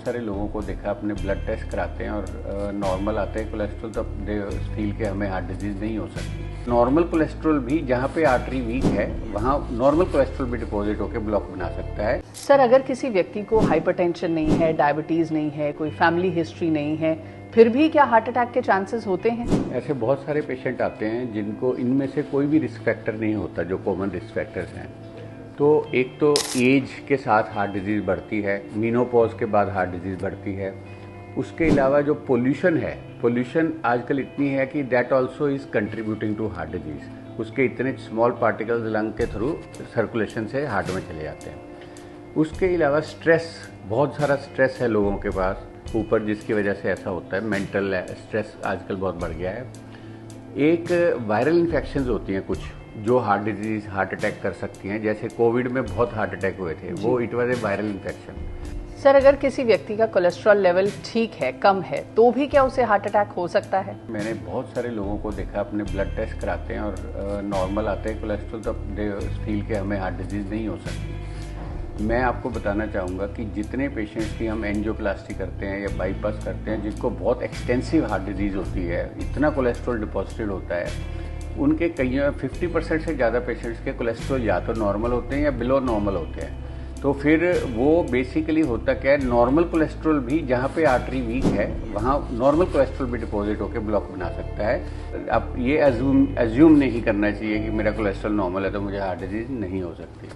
बहुत सारे लोगों को देखा, अपने ब्लड टेस्ट कराते हैं और नॉर्मल आते हैं कोलेस्ट्रॉल, तब दे फील के हमें हार्ट डिजीज़ नहीं हो सकती। नॉर्मल कोलेस्ट्रॉल भी जहाँ पे आर्टरी वीक है वहाँ नॉर्मल कोलेस्ट्रॉल भी डिपॉजिट होकर ब्लॉक बना सकता है। सर, अगर किसी व्यक्ति को हाइपरटेंशन नहीं है, डायबिटीज़ नहीं है, कोई फैमिली हिस्ट्री नहीं है, फिर भी क्या हार्ट अटैक के चांसेस होते हैं? ऐसे बहुत सारे पेशेंट आते हैं जिनको इनमें से कोई भी रिस्क फैक्टर नहीं होता, जो कॉमन रिस्क फैक्टर्स हैं। तो एक तो एज के साथ हार्ट डिजीज़ बढ़ती है, मीनोपॉज के बाद हार्ट डिजीज़ बढ़ती है। उसके अलावा जो पोल्यूशन है, पोल्यूशन आजकल इतनी है कि that also is contributing to heart disease. उसके इतने स्मॉल पार्टिकल्स लंग के थ्रू सर्कुलेशन से हार्ट में चले जाते हैं। उसके अलावा स्ट्रेस, बहुत सारा स्ट्रेस है लोगों के पास ऊपर, जिसकी वजह से ऐसा होता है। मेंटल स्ट्रेस आजकल बहुत बढ़ गया है। एक वायरल इन्फेक्शंस होती हैं कुछ, जो हार्ट डिजीज़, हार्ट अटैक कर सकती हैं। जैसे कोविड में बहुत हार्ट अटैक हुए थे, वो it was a viral infection. Sir, अगर किसी व्यक्ति का कोलेस्ट्रॉल लेवल ठीक है, कम है, तो भी क्या उसे हार्ट अटैक हो सकता है? मैंने बहुत सारे लोगों को देखा, अपने ब्लड टेस्ट कराते हैं और नॉर्मल आते हैं कोलेस्ट्रॉल, तब दे फील के हमें हार्ट डिजीज़ नहीं हो सकती। मैं आपको बताना चाहूँगा कि जितने पेशेंट्स की हम एंजियोप्लास्टी करते हैं या बाईपास करते हैं, जिनको बहुत एक्सटेंसिव हार्ट डिजीज़ होती है, इतना कोलेस्ट्रॉल डिपॉजिटेड होता है, उनके कई 50% से ज़्यादा पेशेंट्स के कोलेस्ट्रॉल या तो नॉर्मल होते हैं या बिलो नॉर्मल होते हैं। तो फिर वो बेसिकली होता क्या है, नॉर्मल कोलेस्ट्रॉल भी जहाँ पे आर्टरी वीक है वहाँ नॉर्मल कोलेस्ट्रॉल भी डिपॉजिट होकर ब्लॉक बना सकता है। अब ये एज्यूम नहीं करना चाहिए कि मेरा कोलेस्ट्रॉल नॉर्मल है तो मुझे हार्ट डिजीज़ नहीं हो सकती।